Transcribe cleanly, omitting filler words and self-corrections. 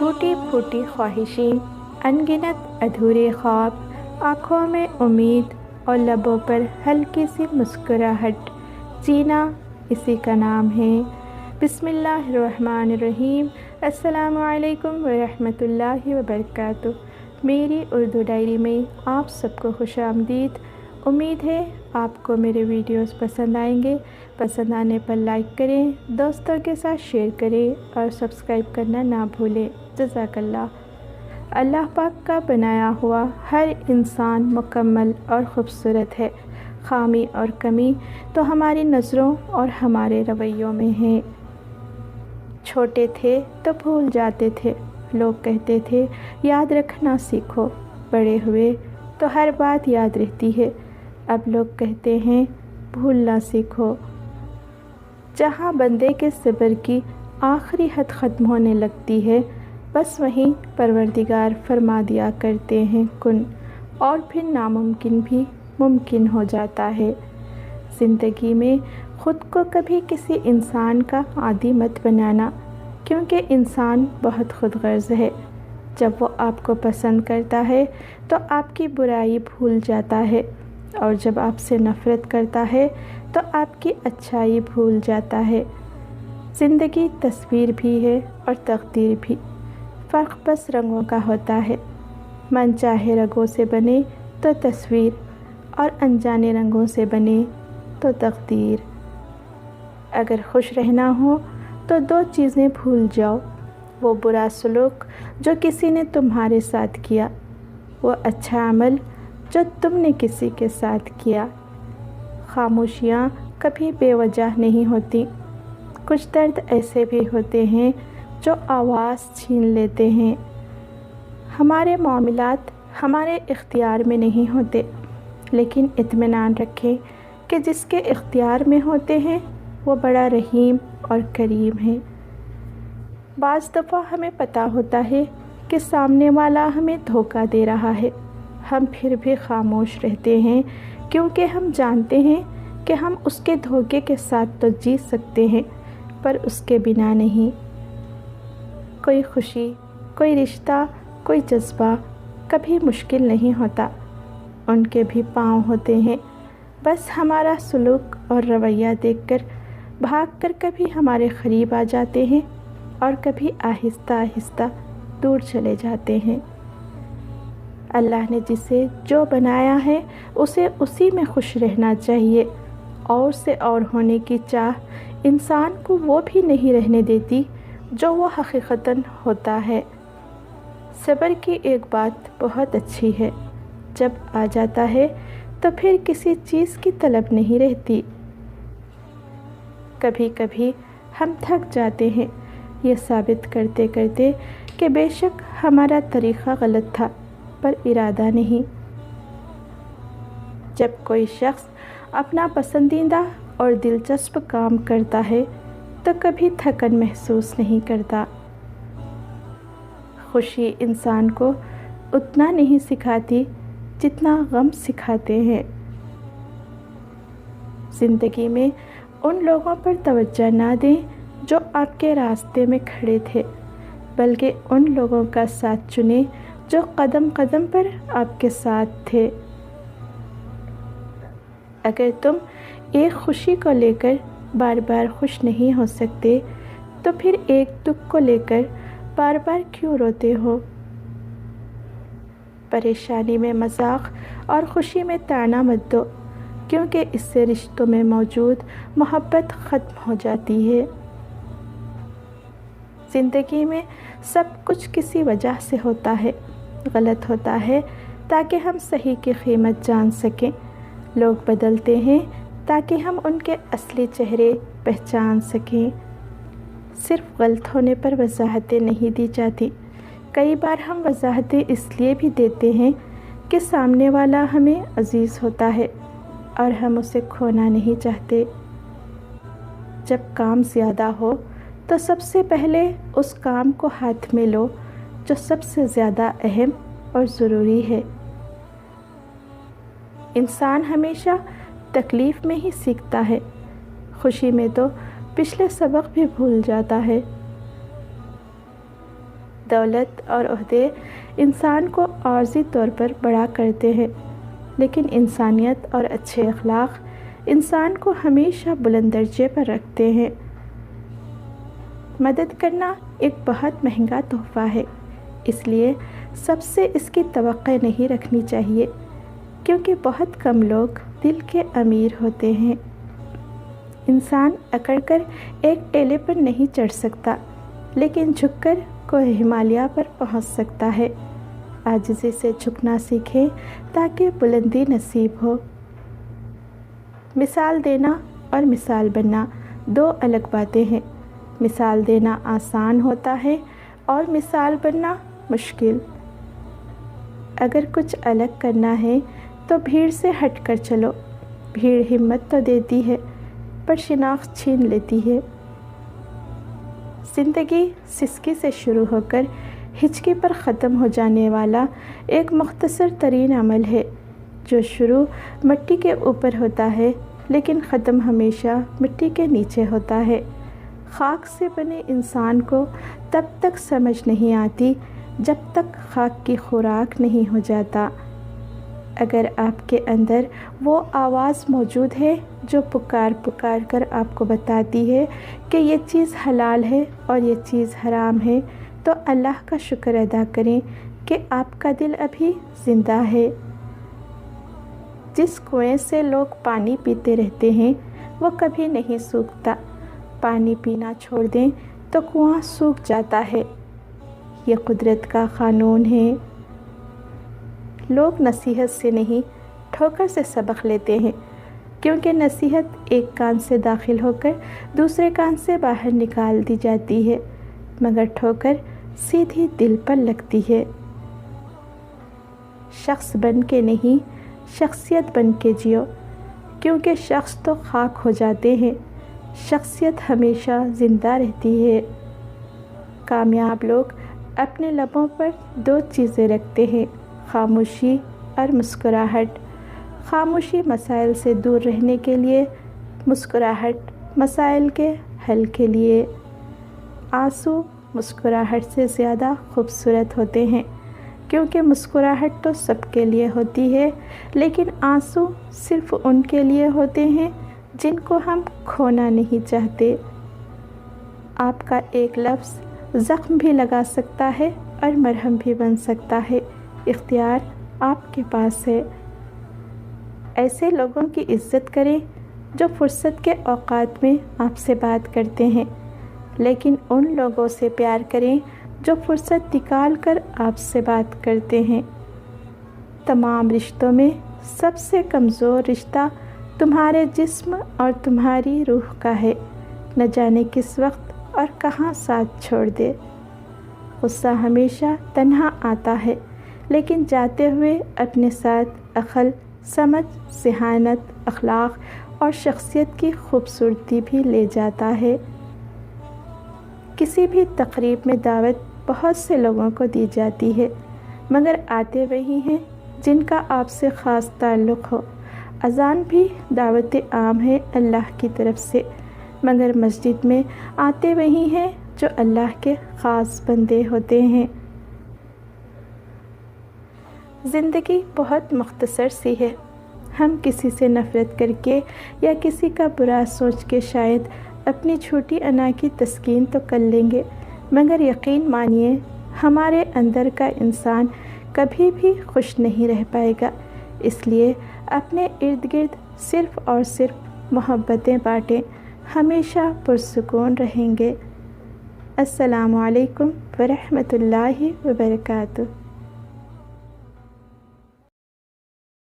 टूटी फूटी ख्वाहिशें, अनगिनत अधूरे ख्वाब, आँखों में उम्मीद और लबों पर हल्की सी मुस्कुराहट, जीना इसी का नाम है। बिस्मिल्लाहिर्रहमानिर्रहीम। अस्सलामु अलैकुम वरहमतुल्लाहि वबरकातुह। मेरी उर्दू डायरी में आप सबको खुशामदीद। उम्मीद है आपको मेरे वीडियोस पसंद आएंगे। पसंद आने पर लाइक करें, दोस्तों के साथ शेयर करें और सब्सक्राइब करना ना भूलें। जज़ाकल्लाह। अल्लाह पाक का बनाया हुआ हर इंसान मुकम्मल और ख़ूबसूरत है। खामी और कमी तो हमारी नज़रों और हमारे रवैयों में है। छोटे थे तो भूल जाते थे, लोग कहते थे याद रखना सीखो। बड़े हुए तो हर बात याद रहती है, अब लोग कहते हैं भूलना सीखो। जहाँ बंदे के सब्र की आखिरी हद ख़त्म होने लगती है, बस वहीं परवरदिगार फरमा दिया करते हैं कुन, और फिर नामुमकिन भी मुमकिन हो जाता है। ज़िंदगी में ख़ुद को कभी किसी इंसान का आदी मत बनाना, क्योंकि इंसान बहुत ख़ुदगर्ज़ है। जब वो आपको पसंद करता है तो आपकी बुराई भूल जाता है, और जब आपसे नफ़रत करता है तो आपकी अच्छाई भूल जाता है। ज़िंदगी तस्वीर भी है और तकदीर भी, फ़र्क बस रंगों का होता है। मन चाहे रंगों से बने तो तस्वीर, और अनजाने रंगों से बने तो तकदीर। अगर खुश रहना हो तो दो चीज़ें भूल जाओ, वो बुरा सलूक जो किसी ने तुम्हारे साथ किया, वो अच्छा अमल जो तुमने किसी के साथ किया। खामोशियाँ कभी बेवजह नहीं होती। कुछ दर्द ऐसे भी होते हैं जो आवाज़ छीन लेते हैं। हमारे मामलात हमारे इख्तियार में नहीं होते, लेकिन इत्मीनान रखें कि जिसके इख्तियार में होते हैं वो बड़ा रहीम और करीम है। बाज़ दफ़ा हमें पता होता है कि सामने वाला हमें धोखा दे रहा है, हम फिर भी खामोश रहते हैं, क्योंकि हम जानते हैं कि हम उसके धोखे के साथ तो जी सकते हैं, पर उसके बिना नहीं। कोई खुशी, कोई रिश्ता, कोई जज्बा कभी मुश्किल नहीं होता, उनके भी पाँव होते हैं। बस हमारा सलूक और रवैया देखकर भागकर कभी हमारे करीब आ जाते हैं, और कभी आहिस्ता आहिस्ता दूर चले जाते हैं। अल्लाह ने जिसे जो बनाया है उसे उसी में खुश रहना चाहिए। और से और होने की चाह इंसान को वो भी नहीं रहने देती जो वो हकीकतन होता है। सब्र की एक बात बहुत अच्छी है, जब आ जाता है तो फिर किसी चीज़ की तलब नहीं रहती। कभी कभी हम थक जाते हैं ये साबित करते करते कि बेशक हमारा तरीक़ा गलत था, पर इरादा नहीं। जब कोई शख्स अपना पसंदीदा और दिलचस्प काम करता है तो कभी थकन महसूस नहीं करता। खुशी इंसान को उतना नहीं सिखाती जितना गम सिखाते हैं। ज़िंदगी में उन लोगों पर तवज्जो ना दें जो आपके रास्ते में खड़े थे, बल्कि उन लोगों का साथ चुनें जो कदम कदम पर आपके साथ थे। अगर तुम एक खुशी को लेकर बार बार खुश नहीं हो सकते, तो फिर एक दुख को लेकर बार बार क्यों रोते हो? परेशानी में मजाक और खुशी में ताना मत दो, क्योंकि इससे रिश्तों में मौजूद मोहब्बत ख़त्म हो जाती है। ज़िंदगी में सब कुछ किसी वजह से होता है, गलत होता है ताकि हम सही की कीमत जान सकें। लोग बदलते हैं ताकि हम उनके असली चेहरे पहचान सकें। सिर्फ गलत होने पर वजाहतें नहीं दी जाती। कई बार हम वजाहतें इसलिए भी देते हैं कि सामने वाला हमें अजीज़ होता है और हम उसे खोना नहीं चाहते। जब काम ज़्यादा हो तो सबसे पहले उस काम को हाथ में लो जो सबसे ज़्यादा अहम और ज़रूरी है। इंसान हमेशा तकलीफ़ में ही सीखता है, खुशी में तो पिछले सबक भी भूल जाता है। دولت اور عہدے انسان کو عارضی طور پر بڑا کرتے ہیں، لیکن انسانیت اور اچھے اخلاق انسان کو ہمیشہ بلند درجے پر رکھتے ہیں۔ مدد کرنا ایک بہت مہنگا تحفہ ہے، اس لیے سب سے اس کی توقع نہیں رکھنی چاہیے، کیونکہ بہت کم لوگ دل کے امیر ہوتے ہیں۔ انسان اکڑ کر ایک ٹیلے پر نہیں چڑھ سکتا، لیکن جھک کر کوہ ہمالیہ پر پہنچ سکتا ہے۔ عاجزی سے جھکنا سیکھیں تاکہ بلندی نصیب ہو۔ مثال دینا اور مثال بننا دو الگ باتیں ہیں۔ مثال دینا آسان ہوتا ہے اور مثال بننا مشکل۔ اگر کچھ الگ کرنا ہے تو بھیڑ سے ہٹ کر چلو۔ بھیڑ ہمت تو دیتی ہے پر شناخت چھین لیتی ہے۔ زندگی سسکی سے شروع ہو کر ہچکی پر ختم ہو جانے والا ایک مختصر ترین عمل ہے، جو شروع مٹی کے اوپر ہوتا ہے لیکن ختم ہمیشہ مٹی کے نیچے ہوتا ہے۔ خاک سے بنے انسان کو تب تک سمجھ نہیں آتی جب تک خاک کی خوراک نہیں ہو جاتا۔ اگر آپ کے اندر وہ آواز موجود ہے جو پکار پکار کر آپ کو بتاتی ہے کہ یہ چیز حلال ہے اور یہ چیز حرام ہے، تو اللہ کا شکر ادا کریں کہ آپ کا دل ابھی زندہ ہے۔ جس کنویں سے لوگ پانی پیتے رہتے ہیں وہ کبھی نہیں سوکھتا۔ پانی پینا چھوڑ دیں تو کنواں سوکھ جاتا ہے۔ یہ قدرت کا قانون ہے۔ لوگ نصیحت سے نہیں ٹھوکر سے سبق لیتے ہیں، کیونکہ نصیحت ایک کان سے داخل ہو کر دوسرے کان سے باہر نکال دی جاتی ہے، مگر ٹھوکر سیدھی دل پر لگتی ہے۔ شخص بن کے نہیں، شخصیت بن کے جیو، کیونکہ شخص تو خاک ہو جاتے ہیں، شخصیت ہمیشہ زندہ رہتی ہے۔ کامیاب لوگ اپنے لبوں پر دو چیزیں رکھتے ہیں، خاموشی اور مسکراہٹ۔ خاموشی مسائل سے دور رہنے کے لیے، مسکراہٹ مسائل کے حل کے لیے۔ آنسو مسکراہٹ سے زیادہ خوبصورت ہوتے ہیں، کیونکہ مسکراہٹ تو سب کے لیے ہوتی ہے، لیکن آنسو صرف ان کے لیے ہوتے ہیں جن کو ہم کھونا نہیں چاہتے۔ آپ کا ایک لفظ زخم بھی لگا سکتا ہے اور مرہم بھی بن سکتا ہے۔ اختیار آپ کے پاس ہے۔ ایسے لوگوں کی عزت کریں جو فرصت کے اوقات میں آپ سے بات کرتے ہیں، لیکن ان لوگوں سے پیار کریں جو فرصت نکال کر آپ سے بات کرتے ہیں۔ تمام رشتوں میں سب سے کمزور رشتہ تمہارے جسم اور تمہاری روح کا ہے، نہ جانے کس وقت اور کہاں ساتھ چھوڑ دے۔ غصہ ہمیشہ تنہا آتا ہے، لیکن جاتے ہوئے اپنے ساتھ عقل، سمجھ، ذہانت، اخلاق اور شخصیت کی خوبصورتی بھی لے جاتا ہے۔ کسی بھی تقریب میں دعوت بہت سے لوگوں کو دی جاتی ہے، مگر آتے وہی ہیں جن کا آپ سے خاص تعلق ہو۔ اذان بھی دعوت عام ہے اللہ کی طرف سے، مگر مسجد میں آتے وہی ہیں جو اللہ کے خاص بندے ہوتے ہیں۔ زندگی بہت مختصر سی ہے۔ ہم کسی سے نفرت کر کے یا کسی کا برا سوچ کے شاید اپنی چھوٹی انا کی تسکین تو کر لیں گے، مگر یقین مانیے ہمارے اندر کا انسان کبھی بھی خوش نہیں رہ پائے گا۔ اس لیے اپنے ارد گرد صرف اور صرف محبتیں بانٹیں، ہمیشہ پرسکون رہیں گے۔ السلام علیکم ورحمۃ اللہ وبرکاتہ۔